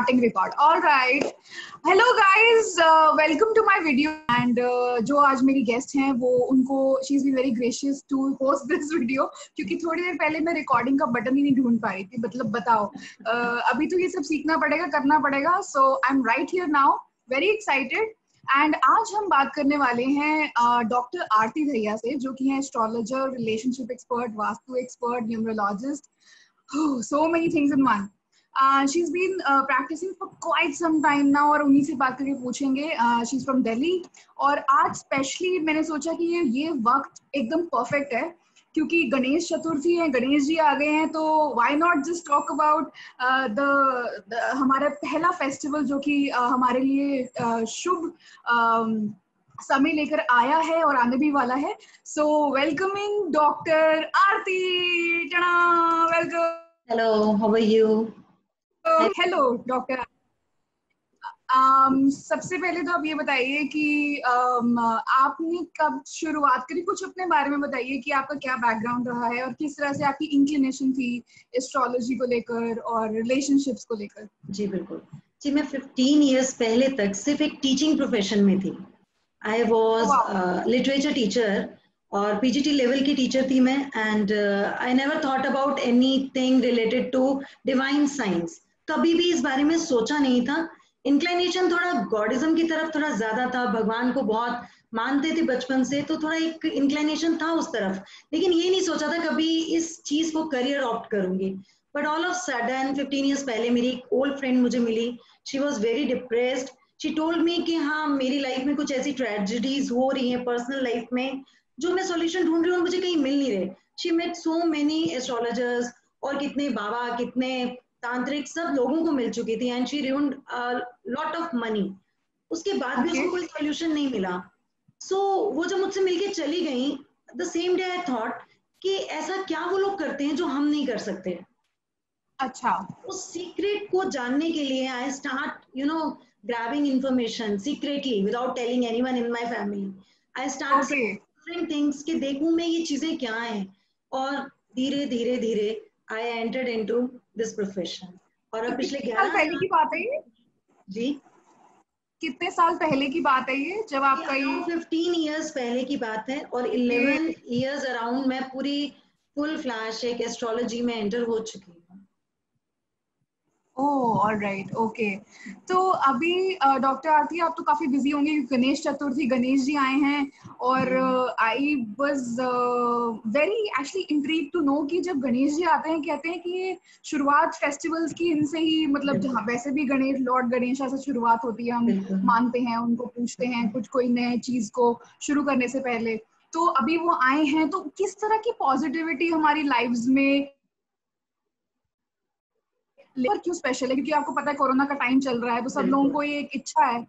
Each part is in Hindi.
starting record. All right. Hello guys, welcome to my video. And जो आज मेरी guest हैं वो उनको she's been very gracious to host this video क्योंकि थोड़ी देर पहले मैं recording का बटन ही नहीं ढूंढ पा रही थी. मतलब बताओ, अभी तो ये सब सीखना पड़ेगा, करना पड़ेगा. So I'm right here now, very excited. And आज हम बात करने वाले हैं डॉक्टर आरती दहिया से, जो कि हैं astrologer, relationship expert, vastu expert, numerologist, so many things in one. She's been practicing for quite some time now और उन्हीं से बात करके पूछेंगे. She's from Delhi और आज स्पेशली मैंने सोचा कि ये वक्त एकदम परफेक्ट है क्योंकि गणेश चतुर्थी है, गणेश जी आ गए हैं, तो why not just talk about हमारा पहला फेस्टिवल जो कि हमारे लिए शुभ समय लेकर आया है और आने भी वाला है. So welcoming doctor Aarti. Welcome. Hello, how are you? Hello doctor. सबसे पहले तो आप ये बताइए कि आपने कब शुरुआत करी, कुछ अपने बारे में बताइए कि आपका क्या बैकग्राउंड रहा है और किस तरह से आपकी इंक्लिनेशन थी एस्ट्रोलॉजी को लेकर और रिलेशनशिप्स को लेकर. जी बिल्कुल जी, मैं 15 इयर्स पहले तक सिर्फ एक टीचिंग प्रोफेशन में थी. आई वाज लिटरेचर टीचर और पीजीटी लेवल की टीचर थी मैं. And I never thought about anything related to divine science. कभी भी इस बारे में सोचा नहीं था. इंक्लिनेशन थोड़ा गॉडिज्म की तरफ थोड़ा ज्यादा था, भगवान को बहुत मानते थे बचपन से, तो थोड़ा एक इंक्लिनेशन था उस तरफ, लेकिन ये नहीं सोचा था कभी इस चीज को करियर ऑप्ट करूंगी. But all of sudden 15 years पहले मेरी एक ओल्ड फ्रेंड मुझे मिली. She was very depressed. She told me कि हाँ, मेरी लाइफ में कुछ ऐसी ट्रेजेडीज हो रही हैं पर्सनल लाइफ में जो मैं सॉल्यूशन ढूंढ रही हूँ, मुझे कहीं मिल नहीं रहे. She met so many astrologers और कितने बाबा, कितने तांत्रिक, सब लोगों को मिल चुकी थी. And she ruined lot of money. उसके बाद भी उसको कोई सॉल्यूशन नहीं मिला. सो वो जब मुझसे मिलके चली गई, the same day I thought कि ऐसा क्या वो लोग करते हैं जो हम नहीं कर सकते. अच्छा. उस सीक्रेट को जानने के लिए I start grabbing information secretly without telling anyone in my family. I start different things कि देखूं मैं ये चीजें क्या हैं, और धीरे धीरे धीरे I entered into this profession. और अब पिछले 11 साल पहले की बात है ये? जी, कितने साल पहले की बात है ये जब आपका ये? 15 इयर्स पहले की बात है. और 11 इयर्स अराउंड मैं पूरी फुल फ्लैश एक एस्ट्रोलॉजी में एंटर हो चुकी हूँ. ओह, ऑलराइट, ओके. तो अभी डॉक्टर आरती, आप तो काफी बिजी होंगे क्योंकि गणेश चतुर्थी, गणेश जी आए हैं और I was very actually intrigued to know कि जब गणेश जी आते हैं, कहते हैं कि ये शुरुआत फेस्टिवल्स की इनसे ही, मतलब जहाँ वैसे भी गणेश, लॉर्ड गणेशा से शुरुआत होती है, हम मानते हैं, उनको पूछते हैं कुछ कोई नए चीज को शुरू करने से पहले. तो अभी वो आए हैं, तो किस तरह की पॉजिटिविटी हमारी लाइव्स में लेकर क्यों स्पेशल है? क्योंकि आपको पता है कोरोना का टाइम चल रहा है, तो सब लोगों को ये एक इच्छा है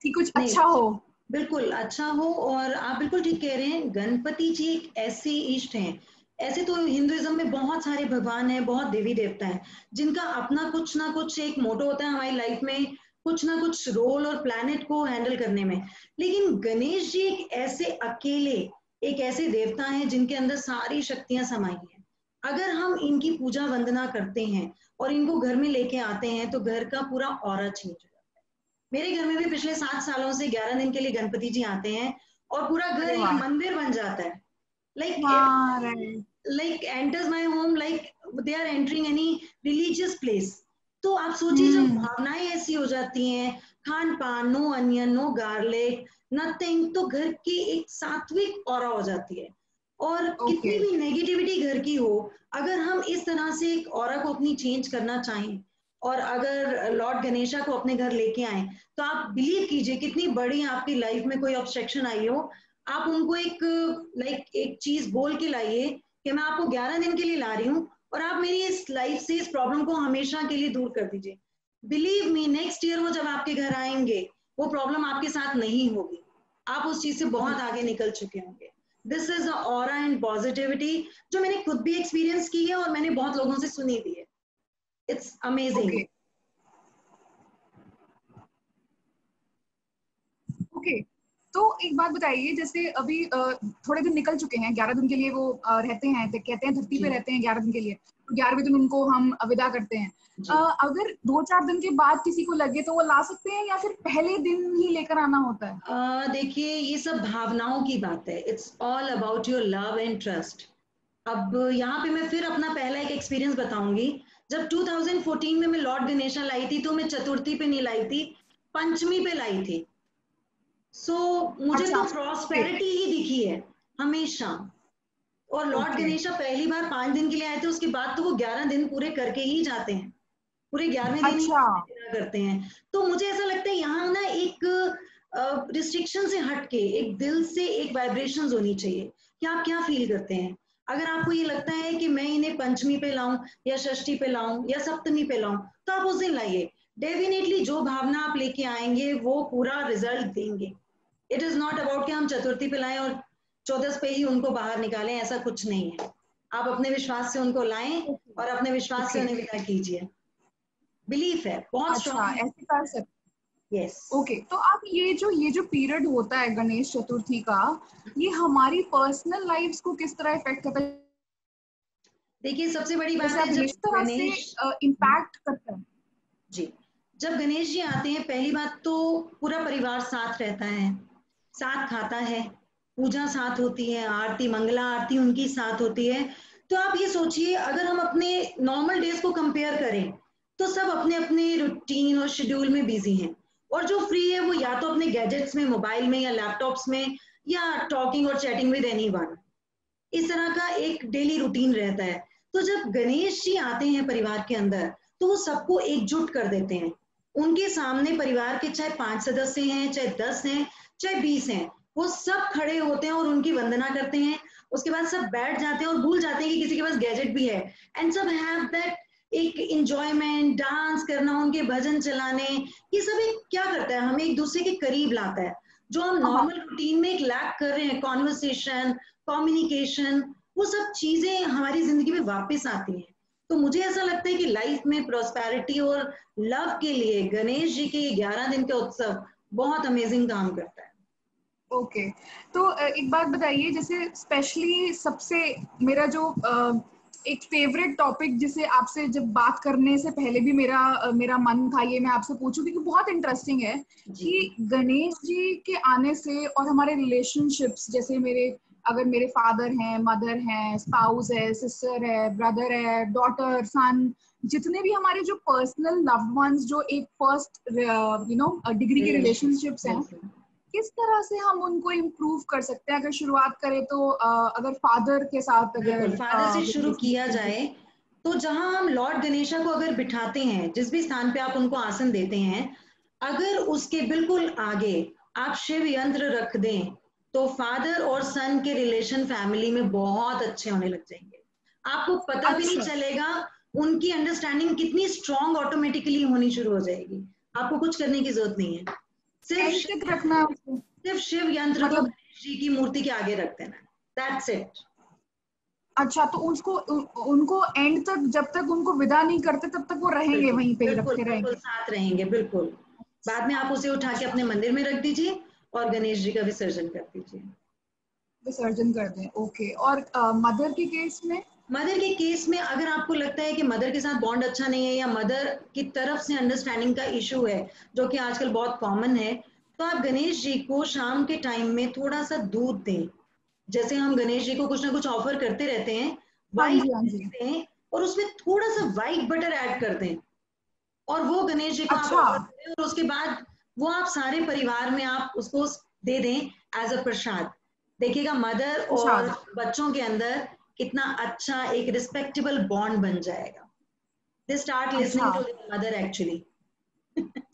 कि कुछ अच्छा हो. बिल्कुल अच्छा हो. और आप बिल्कुल ठीक कह रहे हैं. गणपति जी एक ऐसे इष्ट हैं. ऐसे तो हिंदुइज्म में बहुत सारे भगवान हैं, बहुत देवी देवता हैं जिनका अपना कुछ ना कुछ एक मोटो होता है हमारी लाइफ में, कुछ ना कुछ रोल और प्लैनेट को हैंडल करने में. लेकिन गणेश जी एक ऐसे अकेले, एक ऐसे देवता हैं जिनके अंदर सारी शक्तियां समाई हैं. अगर हम इनकी पूजा वंदना करते हैं और इनको घर में लेके आते हैं तो घर का पूरा ऑरा चेंज हो जाता है. मेरे घर में भी पिछले 7 सालों से 11 दिन के लिए गणपति जी आते हैं और पूरा घर एक मंदिर बन जाता है. Like enters my home like they are entering any religious place. तो आप सोचिए जब भावनाएं ऐसी हो जाती हैं, खान पान, no onion, no garlic, nothing, तो घर की एक सात्विक ऑरा हो जाती है. और कितनी भी नेगेटिविटी घर की हो, अगर हम इस तरह से एक ऑरा को अपनी चेंज करना चाहें और अगर लॉर्ड गणेशा को अपने घर लेके आए, तो आप बिलीव कीजिए कितनी बड़ी आपकी लाइफ में कोई ऑब्स्ट्रक्शन आई हो, आप उनको एक चीज बोल के लाइए कि मैं आपको 11 दिन के लिए ला रही हूँ और आप मेरी इस लाइफ से इस प्रॉब्लम को हमेशा के लिए दूर कर दीजिए. बिलीव मी, नेक्स्ट ईयर वो जब आपके घर आएंगे वो प्रॉब्लम आपके साथ नहीं होगी. आप उस चीज से बहुत आगे निकल चुके होंगे. This is aura and positivity जो मैंने खुद भी एक्सपीरियंस की है और मैंने बहुत लोगों से सुनी भी है. It's amazing. ओके. तो एक बात बताइए, जैसे अभी थोड़े दिन निकल चुके हैं, 11 दिन के लिए वो रहते हैं, कहते हैं धरती पे रहते हैं 11 दिन के लिए, तो 11वें दिन उनको हम विदा करते हैं। अगर 2-4 दिन के बाद किसी को लगे तो वो ला सकते हैं या फिर पहले दिन ही लेकर आना होता है? देखिए, ये सब भावनाओं की बात है। It's all about your love and trust. अब यहाँ पे मैं फिर अपना पहला एक एक्सपीरियंस बताऊंगी। जब 2014 में मैं लॉर्ड गणेशा लाई थी, तो मैं चतुर्थी पे नहीं लाई थी, पंचमी पे लाई थी। मुझे तो प्रॉस्पेरिटी ही दिखी है हमेशा। और लॉर्ड गणेशा पहली बार 5 दिन के लिए आए थे, उसके बाद तो वो 11 दिन पूरे करके ही जाते हैं, पूरे 11वें दिन ही करते हैं। तो मुझे ऐसा लगता है यहाँ ना एक रिस्ट्रिक्शन से हटके एक दिल से एक वाइब्रेशंस होनी चाहिए कि आप क्या फील करते हैं। अगर आपको ये लगता है कि मैं इन्हें पंचमी पे लाऊं या षष्ठी पे लाऊं या सप्तमी पे लाऊं, तो आप उस दिन लाइए। डेफिनेटली जो भावना आप लेके आएंगे वो पूरा रिजल्ट देंगे। इट इज नॉट अबाउट कि हम चतुर्थी पे लाएं और 14 पे ही उनको बाहर निकालें, ऐसा कुछ नहीं है। आप अपने विश्वास से उनको लाएं और अपने विश्वास से उन्हें विदा कीजिए। बिलीफ है बहुत स्ट्रांग। ऐसे कर सकते। यस। ओके, तो आप ये जो पीरियड होता है गणेश चतुर्थी का, ये हमारी पर्सनल लाइफ्स को किस तरह इफेक्ट करता है? देखिए, सबसे बड़ी बात है जब गणेश इम्पैक्ट करता है जी, जब गणेश जी आते हैं, पहली बात तो पूरा परिवार साथ रहता है, साथ खाता है, पूजा साथ होती है, आरती मंगला आरती उनकी साथ होती है। तो आप ये सोचिए, अगर हम अपने नॉर्मल डेज को कंपेयर करें तो सब अपने अपने रूटीन और शेड्यूल में बिजी हैं, और जो फ्री है वो या तो अपने गैजेट्स में, मोबाइल में या लैपटॉप्स में, या टॉकिंग और चैटिंग विद एनीवन। इस तरह का एक डेली रूटीन रहता है। तो जब गणेश जी आते हैं परिवार के अंदर, तो वो सबको एकजुट कर देते हैं। उनके सामने परिवार के चाहे 5 सदस्य हैं, चाहे 10 हैं, चाहे 20 हैं, वो सब खड़े होते हैं और उनकी वंदना करते हैं। उसके बाद सब बैठ जाते हैं और भूल जाते हैं कि किसी के पास गैजेट भी है, एंड सब हैव दैट एक इंजॉयमेंट, डांस करना, उनके भजन चलाने। ये सब एक क्या करता है, हमें एक दूसरे के करीब लाता है। जो हम नॉर्मल रूटीन में एक लैक कर रहे हैं, कॉन्वर्सेशन, कम्युनिकेशन, वो सब चीजें हमारी जिंदगी में वापस आती हैं। तो मुझे ऐसा लगता है कि लाइफ में प्रॉस्पेरिटी और लव के लिए गणेश जी के 11 दिन का उत्सव बहुत अमेजिंग काम करता है। ओके, तो एक बात बताइए, जैसे स्पेशली सबसे मेरा जो एक फेवरेट टॉपिक जिसे आपसे जब बात करने से पहले भी मेरा मन था ये मैं आपसे पूछूं, क्योंकि बहुत इंटरेस्टिंग है कि गणेश जी के आने से और हमारे रिलेशनशिप्स, जैसे अगर मेरे फादर हैं, मदर हैं, स्पाउस है, सिस्टर है, ब्रदर है, डॉटर, सन, जितने भी हमारे जो पर्सनल लव्ड वंस जो एक फर्स्ट डिग्री के रिलेशनशिप्स हैं, किस तरह से हम उनको इम्प्रूव कर सकते हैं? अगर शुरुआत करें तो अगर फादर के साथ फादर से शुरू किया जाए, तो जहां हम लॉर्ड गणेशा को अगर बिठाते हैं, जिस भी स्थान पे आप उनको आसन देते हैं, अगर उसके बिल्कुल आगे आप शिव यंत्र रख दें, तो फादर और सन के रिलेशन फैमिली में बहुत अच्छे होने लग जाएंगे। आपको पता भी नहीं चलेगा, उनकी अंडरस्टैंडिंग कितनी स्ट्रांग ऑटोमेटिकली होनी शुरू हो जाएगी। आपको कुछ करने की जरूरत नहीं है, सिर्फ शिव यंत्र को गणेश जी की मूर्ति के आगे रख देना, दैट्स इट। अच्छा, तो उनको एंड तक, जब तक उनको विदा नहीं करते तब तक वो रहेंगे वहीं पे, रखे रहेंगे, साथ रहेंगे, बिल्कुल। बाद में आप उसे उठा के अपने मंदिर में रख दीजिए और गणेश जी का विसर्जन कर दीजिए। विसर्जन कर दें, ओके। और मदर के केस में? मदर के केस में अगर आपको लगता है कि मदर के साथ बॉन्ड अच्छा नहीं है, या मदर की तरफ से अंडरस्टैंडिंग का इशू है, जो कि आजकल बहुत कॉमन है, तो आप गणेश जी को शाम के टाइम में थोड़ा सा दूध दें। जैसे हम गणेश जी को कुछ ना कुछ ऑफर करते रहते हैं, वाइट दें और उसमें थोड़ा सा वाइट बटर ऐड कर दें, और वो गणेश जी को आप ऑफर करें, और उसके बाद वो आप सारे परिवार में आप उसको दे दें एज अ प्रसाद। देखिएगा मदर और बच्चों के अंदर कितना अच्छा एक रिस्पेक्टेबल बॉन्ड बन जाएगा। They start listening to their mother actually.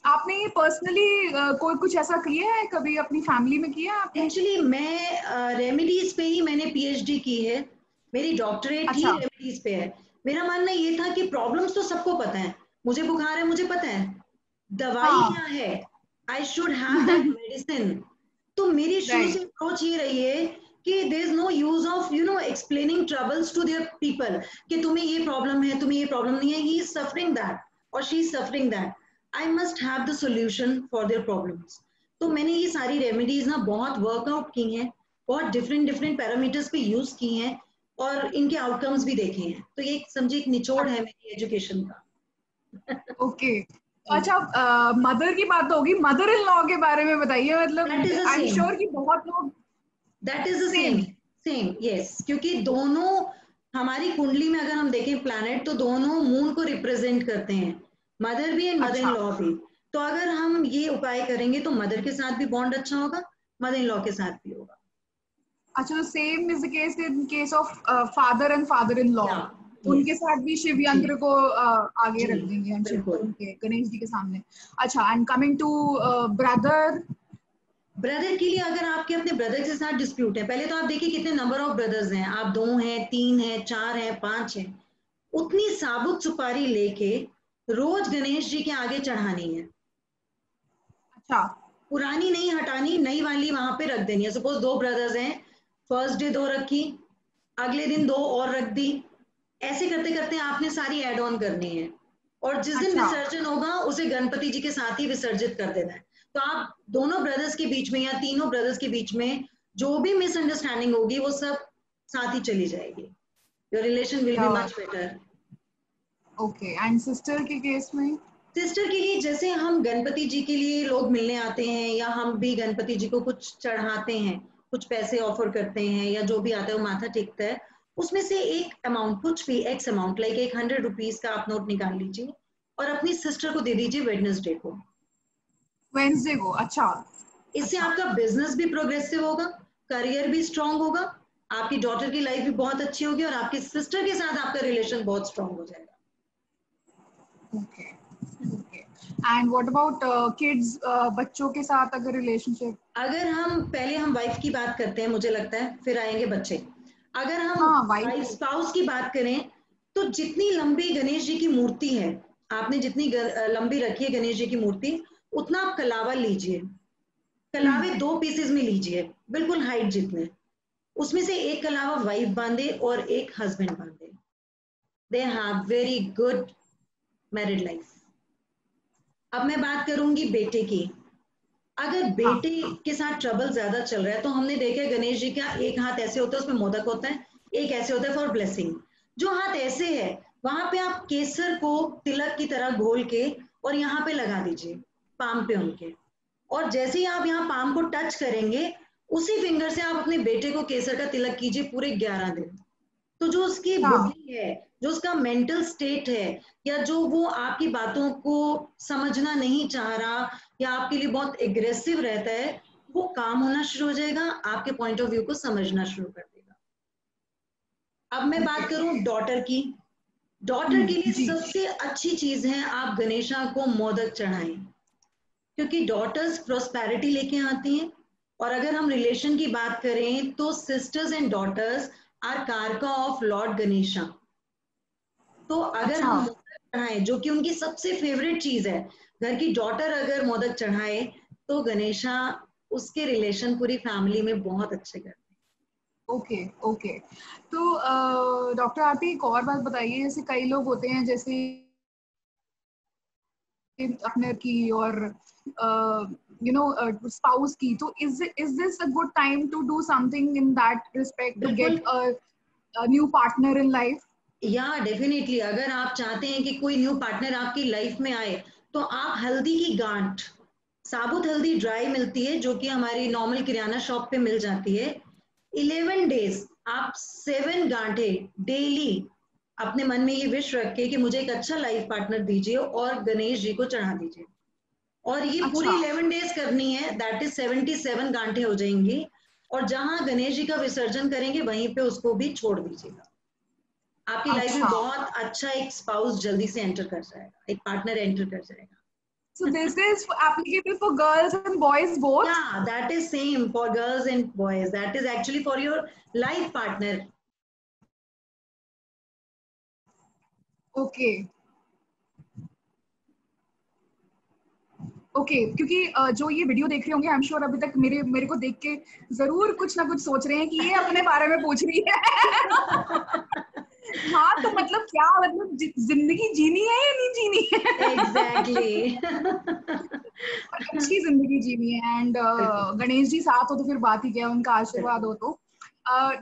आपने ये पर्सनली कोई कुछ ऐसा किया है कभी अपनी फैमिली में किया है? एक्चुअली मैं रेमेडीज पे ही मैंने पीएचडी की है, मेरी डॉक्टरेट ही रेमेडीज पे है। मेरा मानना ये था कि प्रॉब्लम्स तो सबको पता है, मुझे बुखार है मुझे पता है, दवाई क्या है, I should have that medicine. तो मेरी शुरू से अप्रोच ये रही है कि there is no use of explaining troubles to their people कि तुम्हें ये प्रॉब्लम है, तुम्हें ये प्रॉब्लम नहीं है, ही इज सफरिंग दैट और she is suffering that. I must have the solution for their problems. तो मैंने ये सारी रेमेडीज ना बहुत वर्कआउट की हैं, बहुत डिफरेंट डिफरेंट पैरामीटर्स पे यूज की हैं और इनके आउटकम्स भी देखे हैं। तो ये समझिए एक निचोड़ है मेरी एजुकेशन का। ओके। अच्छा, मदर की बात तो होगी, मदर इन लॉ के बारे में बताइए। मतलब that is the I am same, sure कि बहुत लोग that is the same same. Same yes, क्योंकि दोनों हमारी कुंडली में अगर हम देखें प्लैनेट तो दोनों मून को रिप्रेजेंट करते हैं, मदर भी एंड मदर इन अच्छा लॉ भी। तो अगर हम ये उपाय करेंगे तो मदर के साथ भी बॉन्ड अच्छा होगा, मदर इन लॉ के साथ भी होगा। अच्छा, तो same is the case in case of father and father in law. या उनके यस साथ भी शिव जी यंत्र को आगे जी रख देंगे हम, शिव बिल्कुल। उनके गणेश जी के सामने। अच्छा, and coming to brother. Brother के लिए अगर आपके अपने ब्रदर के साथ डिस्प्यूट है, पहले तो आप देखिए कितने नंबर ऑफ ब्रदर्स हैं, आप 2 हैं, 3 हैं, 4 हैं, 5 हैं, उतनी साबुत सुपारी लेके रोज गणेश जी के आगे चढ़ानी है। अच्छा पुरानी नहीं हटानी, नई वाली वहां पे रख देनी है। सपोज 2 ब्रदर्स हैं, फर्स्ट डे 2 रखी, अगले दिन 2 और रख दी, ऐसे करते करते आपने सारी एड ऑन करनी है। और जिस दिन अच्छा विसर्जन होगा उसे गणपति जी के साथ ही विसर्जित कर देना है। तो आप दोनों ब्रदर्स के बीच में या तीनों ब्रदर्स के बीच में जो भी मिसअंडरस्टैंडिंग होगी वो सब साथ ही चली जाएगी। योर रिलेशन विल बी क्या बात। Much better. Okay, and sister के केस में? सिस्टर के लिए जैसे हम गणपति जी के लिए लोग मिलने आते हैं या हम भी गणपति जी को कुछ चढ़ाते हैं, कुछ पैसे ऑफर करते हैं या जो भी आता है वो माथा टेकता है, उसमें से एक अमाउंट, कुछ भी एक्स अमाउंट लाइक एक 100 रुपीज का आप नोट निकाल लीजिए और अपनी सिस्टर को दे दीजिए वेडनेसडे को। वेंसडे को? अच्छा इससे अच्छा। आपका बिजनेस भी प्रोग्रेसिव होगा, करियर भी स्ट्रांग होगा, आपकी डॉटर की लाइफ भी बहुत अच्छी होगी और आपकी सिस्टर के साथ आपका रिलेशन बहुत स्ट्रांग हो जाएगा। Okay okay. And what about kids, बच्चों के साथ अगर रिलेशनशिप? अगर हम पहले हम वाइफ की बात करते हैं मुझे लगता है, फिर आएंगे बच्चे। अगर हम हाँ, वाइफ। वाइफ स्पाउस की बात करें तो जितनी लंबी गणेश जी की मूर्ति है, आपने जितनी लंबी रखी है गणेश जी की मूर्ति, उतना आप कलावा लीजिए। कलावे 2 पीसेस में लीजिए, बिल्कुल हाइट जितने, उसमें से एक कलावा वाइफ बांधे और एक हस्बैंड बांधे। They have very good married life. अब मैं बात करूंगी बेटे की। अगर हाँ बेटे के साथ ट्रबल ज्यादा चल रहा है तो हमने देखा है गणेश जी का एक हाथ ऐसे होता है उसमें मोदक होता है, एक ऐसे होता है फॉर ब्लेसिंग। जो हाथ ऐसे है वहां पे आप केसर को तिलक की तरह घोल के और यहाँ पे लगा दीजिए, पाम पे उनके। और जैसे ही आप यहाँ पाम को टच करेंगे उसी फिंगर से आप अपने बेटे को केसर का तिलक कीजिए पूरे 11 दिन। तो जो उसकी हाँ। बुद्धि है, जो उसका मेंटल स्टेट है, या जो वो आपकी बातों को समझना नहीं चाह रहा या आपके लिए बहुत एग्रेसिव रहता है, वो काम होना शुरू हो जाएगा, आपके पॉइंट ऑफ व्यू को समझना शुरू कर देगा। अब मैं ओके। बात करूं डॉटर की। डॉटर के लिए जी। सबसे अच्छी चीज है आप गणेशा को मोदक चढ़ाएं, क्योंकि डॉटर्स प्रोस्पेरिटी लेके आती हैं। और अगर हम रिलेशन की बात करें तो सिस्टर्स एंड डॉटर्स आर कारका ऑफ लॉर्ड गणेशा। तो अगर अच्छा हम मोदक चढ़ाएं जो कि उनकी सबसे फेवरेट चीज है, घर की डॉटर अगर मोदक चढ़ाए तो गणेशा उसके रिलेशन पूरी फैमिली में बहुत अच्छे करते ओके ओके। तो डॉक्टर आरती, एक और बात बताइए। जैसे कई लोग होते हैं, जैसे पार्टनर की और स्पाउस की, तो is this a good time to do something in that हैं। रिस्पेक्ट टू बिल्कुल, get a new partner in life? या डेफिनेटली अगर आप चाहते हैं कि कोई न्यू पार्टनर आपकी लाइफ में आए तो आप हल्दी की गांठ, साबुत हल्दी ड्राई मिलती है जो कि हमारी नॉर्मल किराना शॉप पे मिल जाती है, 11 डेज आप 7 गांठे डेली अपने मन में ये विश रख के कि मुझे एक अच्छा लाइफ पार्टनर दीजिए और गणेश जी को चढ़ा दीजिए। और ये पूरी अच्छा 11 डेज करनी है, दैट इज 77 गांठे हो जाएंगी। और जहां गणेश जी का विसर्जन करेंगे वहीं पे उसको भी छोड़ दीजिएगा। आपकी लाइफ में अच्छा। बहुत अच्छा एक स्पाउस जल्दी से एंटर कर जाएगा, एक पार्टनर एंटर कर जाएगा। So this is applicable for girls and boys both? Yeah, that is same for girls and boys. That is actually for your life partner. Okay okay. क्योंकि जो ये वीडियो देख रहे होंगे, आई एम श्योर अभी तक मेरे मेरे को देख के जरूर कुछ ना कुछ सोच रहे हैं कि ये अपने बारे में पूछ रही है। हाँ, तो मतलब क्या, मतलब जिंदगी जीनी है या नहीं जीनी है? Exactly. अच्छी जिंदगी जीनी है एंड गणेश जी साथ हो तो फिर बात ही क्या है, उनका आशीर्वाद हो तो।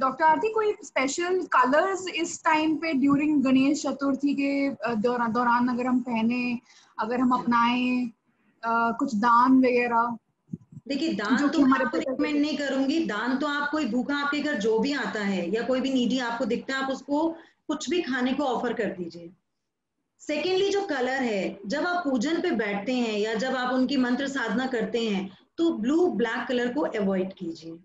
डॉक्टर आरती, कोई स्पेशल कलर्स इस टाइम पे ड्यूरिंग गणेश चतुर्थी के दौरान अगर हम पहने, अगर हम अपनाएं, कुछ दान वगैरह? देखिए, दान जो तो कि मैं हमारे आपको रिकमेंड नहीं करूंगी। दान तो आप, कोई भूखा आपके घर जो भी आता है या कोई भी नीडी आपको दिखता है, आप उसको कुछ भी खाने को ऑफर कर दीजिए। सेकेंडली, जो कलर है, जब आप पूजन पे बैठते हैं या जब आप उनकी मंत्र साधना करते हैं तो ब्लू ब्लैक कलर को अवॉइड कीजिए।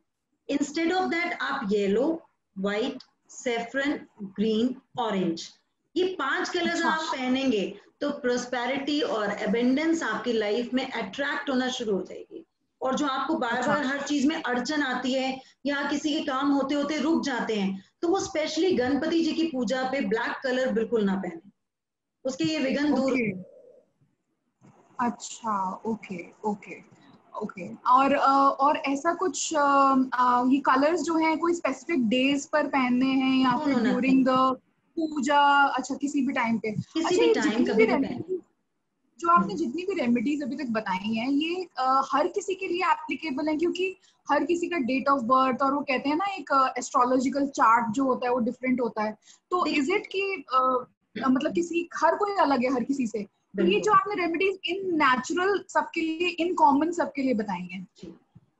इंस्टेड ऑफ दैट आप yellow, white, saffron, green, orange, ये 5 कलर्स अच्छा, आप पहनेंगे तो प्रोस्पेरिटी और एबेंडेंस आपकी लाइफ में अट्रैक्ट होना शुरू हो जाएगी। और जो आपको बार अच्छा, बार हर चीज में अड़चन आती है या किसी के काम होते होते रुक जाते हैं, तो वो स्पेशली गणपति जी की पूजा पे ब्लैक कलर बिल्कुल ना पहने, उसके ये विघ्न दूर। ओके, अच्छा, ओके, ओके, ओके। और ऐसा कुछ ये कलर्स जो हैं कोई स्पेसिफिक डेज पर पहनने हैं या नो फिर नो, ड्यूरिंग नथिंग, द पूजा? अच्छा, किसी भी टाइम पे? किसी अच्छा, भी ये टाइम जितनी भी कभी भी पहने। रेमेडीज जो आपने जितनी भी रेमेडीज अभी तक बताई हैं, ये हर किसी के लिए एप्लीकेबल है? क्योंकि हर किसी का डेट ऑफ बर्थ और वो कहते हैं ना एक एस्ट्रोलॉजिकल चार्ट जो होता है वो डिफरेंट होता है, तो इज देखिए, इट कि मतलब किसी हर कोई अलग है हर किसी से? तो ये जो बिल्कुल आपने रेमेडीज इन नेचुरल सबके लिए, इन कॉमन सबके लिए बताई हैं? जी,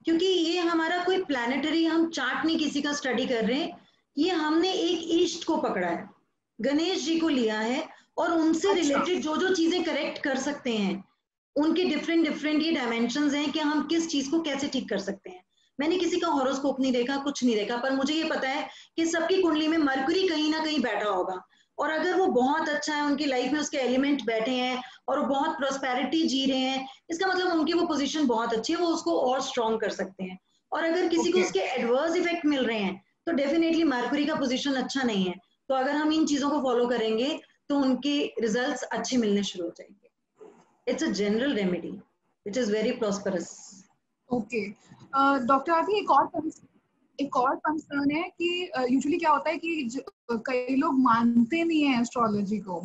क्योंकि ये हमारा कोई प्लानिटरी हम चार्ट नहीं किसी का स्टडी कर रहे हैं, ये हमने एक ईस्ट को पकड़ा है, गणेश जी को लिया है, और उनसे अच्छा, रिलेटेड जो जो चीजें करेक्ट कर सकते हैं, उनके डिफरेंट डिफरेंट ये डायमेंशंस हैं कि हम किस चीज को कैसे ठीक कर सकते हैं। मैंने किसी का हॉरोस्कोप नहीं देखा, कुछ नहीं देखा, पर मुझे ये पता है कि सबकी कुंडली में मरकरी कहीं ना कहीं बैठा होगा, और अगर वो बहुत अच्छा है, उनकी लाइफ में उसके एलिमेंट बैठे हैं और वो बहुत प्रोस्पेरिटी जी रहे हैं, इसका मतलब उनकी वो पोजीशन बहुत अच्छी है, वो उसको और स्ट्रॉन्ग कर सकते हैं। और अगर किसी को ओके, उसके एडवर्स इफेक्ट मिल रहे हैं तो डेफिनेटली मरकरी का पोजीशन अच्छा नहीं है, तो अगर हम इन चीजों को फॉलो करेंगे तो उनके रिजल्ट्स अच्छे मिलने शुरू हो जाएंगे। It's a general remedy which is very prosperous. Okay. Doctor आदि, एक और कंसर्न है कि यूजुअली क्या होता है कि कई लोग मानते नहीं है एस्ट्रोलॉजी को,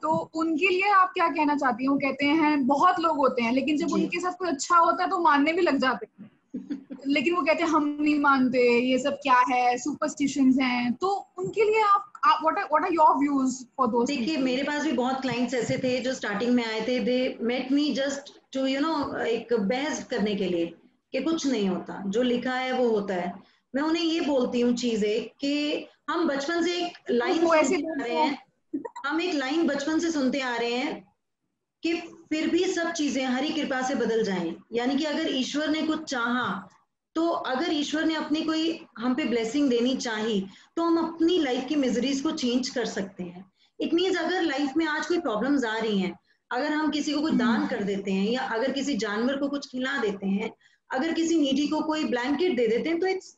तो उनके लिए आप क्या कहना चाहती हैं? वो कहते हैं, बहुत लोग होते हैं लेकिन जब जी। उनके साथ कुछ अच्छा होता है तो मानने भी लग जाते हैं, लेकिन वो कहते हैं हम नहीं मानते, ये सब क्या है, सुपरस्टिशंस हैं। तो उनके लिए आप what are your views for those देखिए, पीपल? मेरे पास भी बहुत क्लाइंट्स ऐसे थे जो स्टार्टिंग में आए थे, they met me just to एक बहस करने के लिए कि कुछ नहीं होता, जो लिखा है वो होता है। मैं उन्हें ये बोलती हूँ चीजें कि हम बचपन से एक लाइन वो ऐसे सुनते आ रहे बोलते हैं, हम एक लाइन बचपन से सुनते आ रहे हैं कि फिर भी सब चीजें हरी कृपा से बदल जाएं, यानी कि अगर ईश्वर ने कुछ चाहा, तो अगर ईश्वर ने अपनी कोई हम पे ब्लेसिंग देनी चाही, तो हम अपनी लाइफ की मिजरीज को चेंज कर सकते हैं। इट मीन्स अगर लाइफ में आज कोई प्रॉब्लम्स आ रही हैं, अगर हम किसी को कोई दान कर देते हैं या अगर किसी जानवर को कुछ खिला देते हैं, अगर किसी नीडी को कोई ब्लैंकेट दे देते हैं, तो इट्स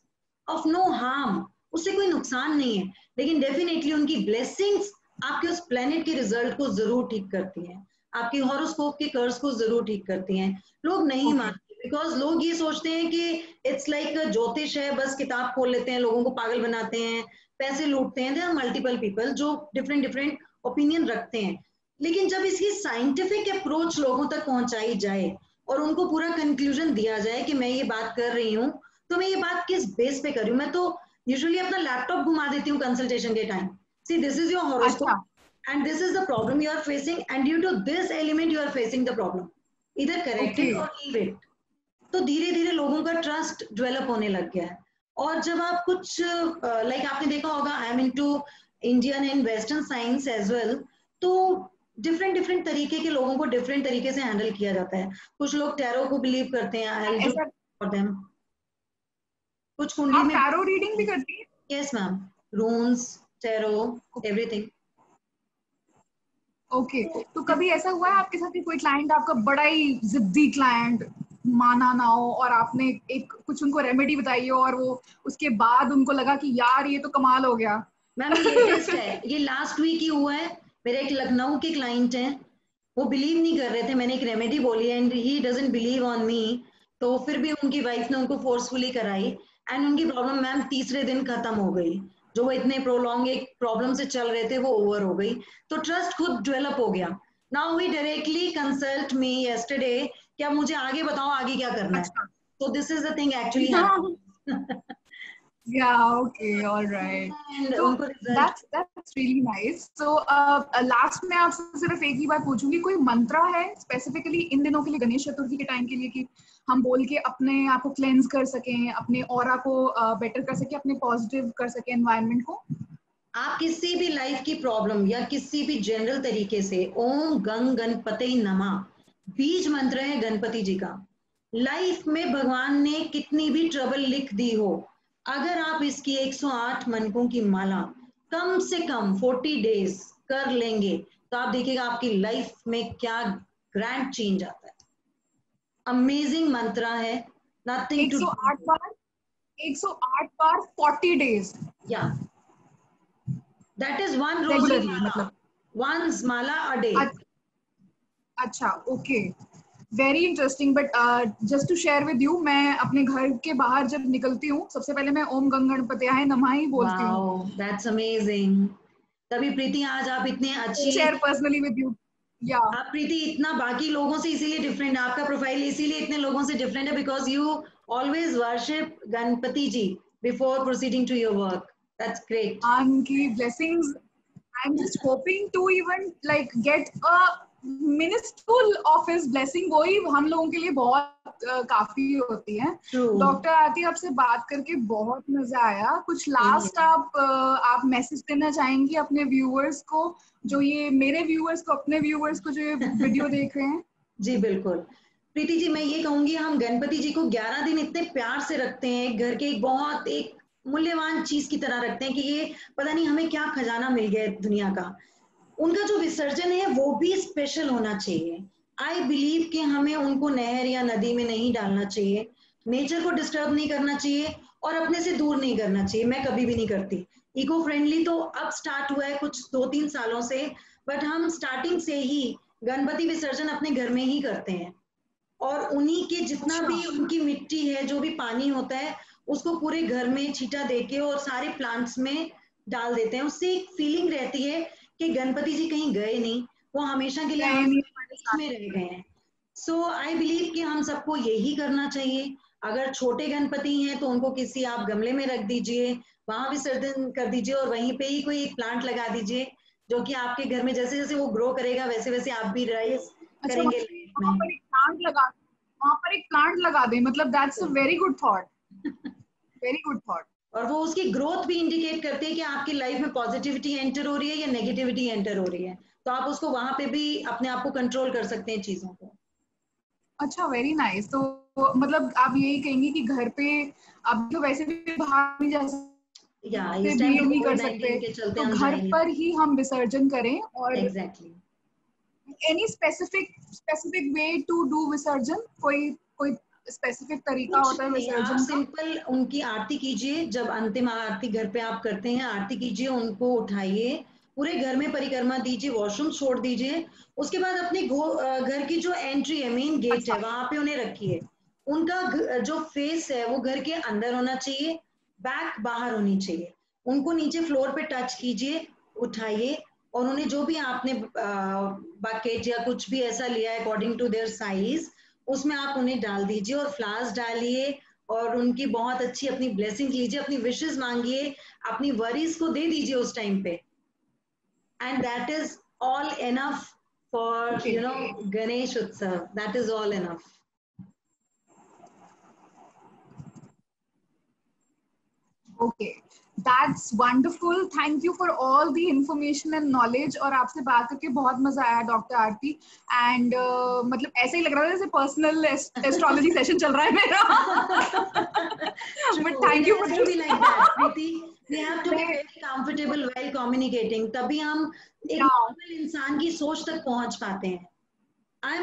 ऑफ नो हार्म, उससे कोई नुकसान नहीं है। लेकिन डेफिनेटली उनकी ब्लेसिंग्स आपके उस प्लेनेट के रिजल्ट को जरूर ठीक करती हैं, आपके हॉरोस्कोप के कर्स को जरूर ठीक करती हैं। लोग नहीं ओके, मानते बिकॉज लोग ये सोचते हैं कि इट्स लाइक ज्योतिष है, बस किताब खोल लेते हैं, लोगों को पागल बनाते हैं, पैसे लूटते हैं। देयर आर मल्टीपल पीपल जो डिफरेंट डिफरेंट ओपिनियन रखते हैं, लेकिन जब इसकी साइंटिफिक अप्रोच लोगों तक पहुंचाई जाए और उनको पूरा कंक्लूजन दिया जाए कि मैं ये बात कर रही हूँ, तो मैं ये बात किस बेस पे कर रही हूँ। मैं तो यूजुअली अपना लैपटॉप घुमा देती हूँ कंसल्टेशन के time, see this is your अच्छा, horoscope and this is the problem you are facing, and due to this element you are facing the problem, either correct okay, it or leave it। तो धीरे धीरे लोगों का ट्रस्ट डेवलप होने लग गया है। और जब आप कुछ लाइक आपने देखा होगा, I am into Indian and western science as well, तो डिफरेंट डिफरेंट तरीके के लोगों को डिफरेंट तरीके से हैंडल किया जाता है। कुछ लोग टैरो को बिलीव करते हैं, आई विल डू ऐसा फॉर देम। कुछ कुंडली आप में, टैरो रीडिंग भी करती हैं? Yes ma'am, रून्स, tarot, everything. Okay, तो कभी ऐसा हुआ है आपके साथ कि कोई क्लाइंट आपका बड़ा ही जिद्दी क्लाइंट माना ना हो और आपने एक कुछ उनको रेमेडी बताई हो और वो उसके बाद उनको लगा कि यार ये तो कमाल हो गया? मैम ये लेटेस्ट है, ये लास्ट वीक ही हुआ है। मेरे एक लखनऊ के क्लाइंट हैं, वो बिलीव नहीं कर रहे थे, मैंने एक रेमेडी बोली and he doesn't believe on me, तो फिर भी उनकी वाइफ ने उनको फोर्सफुली कराई एंड उनकी प्रॉब्लम मैम तीसरे दिन खत्म हो गई। जो वो इतने प्रोलॉन्ग एक प्रॉब्लम से चल रहे थे वो ओवर हो गई, तो ट्रस्ट खुद डेवलप हो गया। Now he directly consult me yesterday क्या मुझे आगे बताओ आगे क्या करना है. अच्छा. So this is the thing actually happening. Yeah, okay, all right. And So उनको result. that's really nice. So last में आपसे सिर्फ एक ही बात पूछूंगी, कोई मंत्रा है स्पेसिफिकली इन दिनों के लिए, गणेश चतुर्थी के टाइम के लिए, कि हम बोल के अपने आप को क्लेंस कर सकें, अपने ऑरा को बेटर कर सकें, अपने पॉजिटिव कर सकें एनवायरनमेंट को? आप किसी भी लाइफ की प्रॉब्लम या किसी भी जनरल तरीके से ओम गंग गणपति नमः बीज मंत्र है गणपति जी का. लाइफ में भगवान ने कितनी भी ट्रबल लिख दी हो, अगर आप इसकी 108 मनकों की माला कम से कम 40 डेज कर लेंगे तो आप देखिएगा आपकी लाइफ में क्या ग्रैंड चेंज आता है. अमेजिंग मंत्र है. नथिंग टू 108 बार, 108 बार 40 डेज. या that is one rosary regularly माला, मतलब? वंस माला अ डे. अच्छा, okay, very interesting. But just to share with you, मैं अपने घर के बाहर जब निकलती हूँ सबसे पहले मैं ओम गंग गणपतयाय नमः ही बोलती हूँ. Wow, that's amazing. तभी प्रीति आज आप इतने अच्छी, शेयर पर्सनली विद यू. या आप प्रीति इतना बाकी लोगों से इसीलिए डिफरेंट, आपका प्रोफाइल इसीलिए इतने लोगों से डिफरेंट है because you always worship Ganpati ji before proceeding to your work. That's great. उनकी blessings. I'm just hoping to even like get a minuscule of his blessing. वही हम लोगों के लिए बहुत काफी होती है. डॉक्टर आरती, आपसे बात करके बहुत मजा आया. कुछ लास्ट आप मैसेज देना चाहेंगी अपने व्यूअर्स को, जो ये मेरे व्यूअर्स को, अपने व्यूअर्स को जो ये वीडियो देख रहे हैं? जी बिल्कुल प्रीति जी, मैं ये कहूंगी हम गणपति जी को 11 दिन इतने प्यार से रखते हैं, घर के बहुत एक मूल्यवान चीज की तरह रखते हैं कि ये पता नहीं हमें क्या खजाना मिल गया दुनिया का. उनका जो विसर्जन है वो भी स्पेशल होना चाहिए. आई बिलीव कि हमें उनको नहर या नदी में नहीं डालना चाहिए, नेचर को डिस्टर्ब नहीं करना चाहिए और अपने से दूर नहीं करना चाहिए. मैं कभी भी नहीं करती. इको फ्रेंडली तो अब स्टार्ट हुआ है कुछ 2-3 सालों से, बट हम स्टार्टिंग से ही गणपति विसर्जन अपने घर में ही करते हैं और उन्हीं के जितना भी उनकी मिट्टी है, जो भी पानी होता है, उसको पूरे घर में छींटा देके और सारे प्लांट्स में डाल देते हैं. उससे एक फीलिंग रहती है कि गणपति जी कहीं गए नहीं, वो हमेशा के लिए में रह गए हैं. सो आई बिलीव कि हम सबको यही करना चाहिए. अगर छोटे गणपति हैं तो उनको किसी आप गमले में रख दीजिए, वहां विसर्जन कर दीजिए और वहीं पे ही कोई एक प्लांट लगा दीजिए जो कि आपके घर में जैसे जैसे वो ग्रो करेगा वैसे वैसे आप भी राइज करेंगे. वहां पर एक प्लांट लगा दें, मतलब that's a very good thought. Very good thought. और वो उसकी ग्रोथ भी इंडिकेट करते हैं कि आपकी लाइफ में पॉजिटिविटी एंटर हो रही है या नेगेटिविटी एंटर हो रही है, तो आप उसको वहां पे भी अपने आप को कंट्रोल कर सकते हैं चीजों को. अच्छा, वेरी नाइस. तो मतलब आप यही कहेंगे कि घर पे अब तो वैसे भी बाहर नहीं जा सकते, या इस टाइम नहीं कर सकते, के चलते तो हम घर पर ही हम विसर्जन करें. और exactly any specific way to do विसर्जन? कोई स्पेसिफिक तरीका होता है विसर्जन का? सिंपल उनकी आरती कीजिए. जब अंतिम आरती घर पे आप करते हैं, आरती कीजिए, उनको उठाइए, पूरे घर में परिक्रमा दीजिए, वॉशरूम छोड़ दीजिए. उसके बाद अपने घर की जो एंट्री है, मेन गेट है, वहां पे उन्हें रखिए. उनका जो फेस है वो घर के अंदर होना चाहिए, बैक बाहर होनी चाहिए. उनको नीचे फ्लोर पे टच कीजिए, उठाइए और उन्हें जो भी आपने बकेट या कुछ भी ऐसा लिया है अकॉर्डिंग टू देयर साइज, उसमें आप उन्हें डाल दीजिए और फ्लावर्स डालिए और उनकी बहुत अच्छी अपनी ब्लेसिंग लीजिए, अपनी विशेस मांगिए, अपनी वरीज को दे दीजिए उस टाइम पे. And that is all enough for Ganesh Utsav. That is all enough. Okay, that's wonderful. Thank you for all the information and knowledge. और आपसे बात करके बहुत मजा आया डॉक्टर आरती. एंड मतलब ऐसा ही लग रहा था जैसे पर्सनल एस्ट्रोलॉजी सेशन चल रहा है मेरा. But thank you for to be like that, Preeti. We have to be very comfortable while communicating. तभी हम एक नॉर्मल इंसान की सोच तक पहुंच पाते हैं.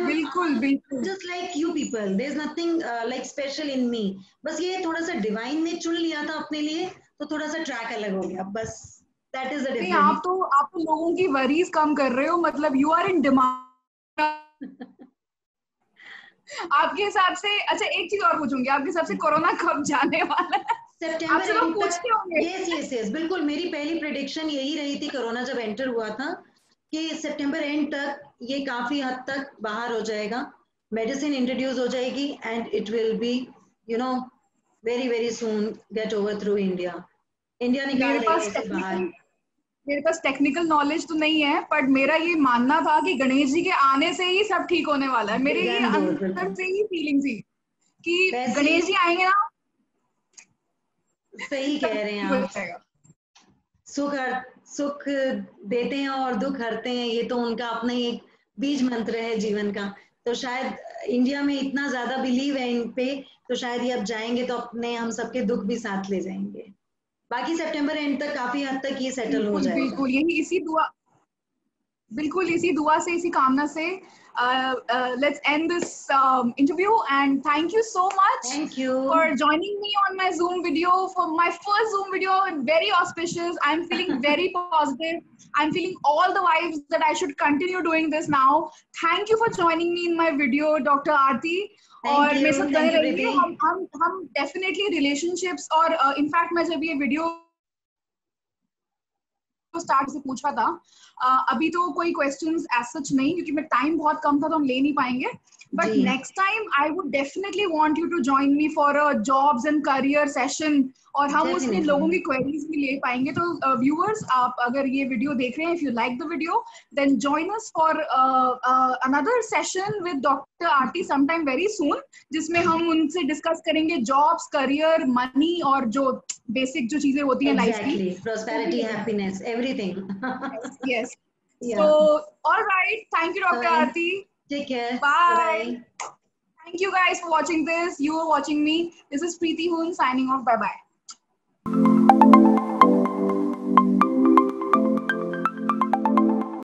बिल्कुल बिल्कुल. Just like you people, there's nothing like special in me. बस ये थोड़ा सा डिवाइन ने चुन लिया था अपने लिए, तो थोड़ा सा ट्रैक अलग हो गया बस. That is the difference. आप तो लोगों की वरीज कम कर रहे हो, मतलब you are in demand. आपके हिसाब से, अच्छा एक चीज और पूछूंगी, आपके हिसाब से कोरोना कब जाने वाला है? सितंबर लोग पूछते होंगे. यस बिल्कुल. मेरी पहली प्रेडिक्शन यही रही थी कोरोना जब एंटर हुआ था कि सितंबर एंड तक ये काफी हद तक बाहर हो जाएगा. मेडिसिन इंट्रोड्यूस हो जाएगी and it will be you know very very soon get over through India. India निकाल देगा उसे बाहर. मेरे पास टेक्निकल नॉलेज तो नहीं है, बट मेरा ये मानना था कि गणेश जी के आने से ही सब ठीक होने वाला है. मेरे ये अंदर से ही फीलिंग थी कि गणेश जी आएंगे ना. सही कह रहे हैं आप. सुख देते हैं और दुख हरते हैं, ये तो उनका अपना ही एक बीज मंत्र है जीवन का. तो शायद इंडिया में इतना ज्यादा बिलीव है इन पे, तो शायद ये अब जाएंगे तो अपने हम सबके दुख भी साथ ले जाएंगे. बाकी सितंबर एंड तक काफी हद तक ये सेटल हो जाएगा. बिल्कुल यही इसी दुआ से, इसी कामना से let's end this interview, and thank you so much for joining me on my Zoom video, for my first Zoom video. Very auspicious. I'm feeling very positive. I'm feeling all the vibes that I should continue doing this now. Thank you for joining me in my video, Dr. Aarti. और मेरे साथ बने रहिए. हम definitely relationships और इनफैक्ट मैं जब ये वीडियो स्टार्ट से पूछा था, अभी तो कोई क्वेश्चंस एज सच नहीं, क्योंकि मैं टाइम बहुत कम था तो हम ले नहीं पाएंगे. But next time I would definitely want you to join me for a jobs and career session, और हम उसमें लोगों की क्वेरीज भी ले पाएंगे. तो व्यूअर्स, आप अगर ये वीडियो देख रहे हैं, if you like the video, then join us for another session with doctor Aarti sometime very soon, जिसमें हम उनसे डिस्कस करेंगे जॉब्स, करियर, मनी और जो बेसिक जो चीजें होती हैं लाइफ की, prosperity, happiness, everything. Yes. So all right, thank you Dr. Aarti. Take care. Bye. Thank you guys for watching this. You are watching me. This is Preeti Hoon signing off. Bye bye.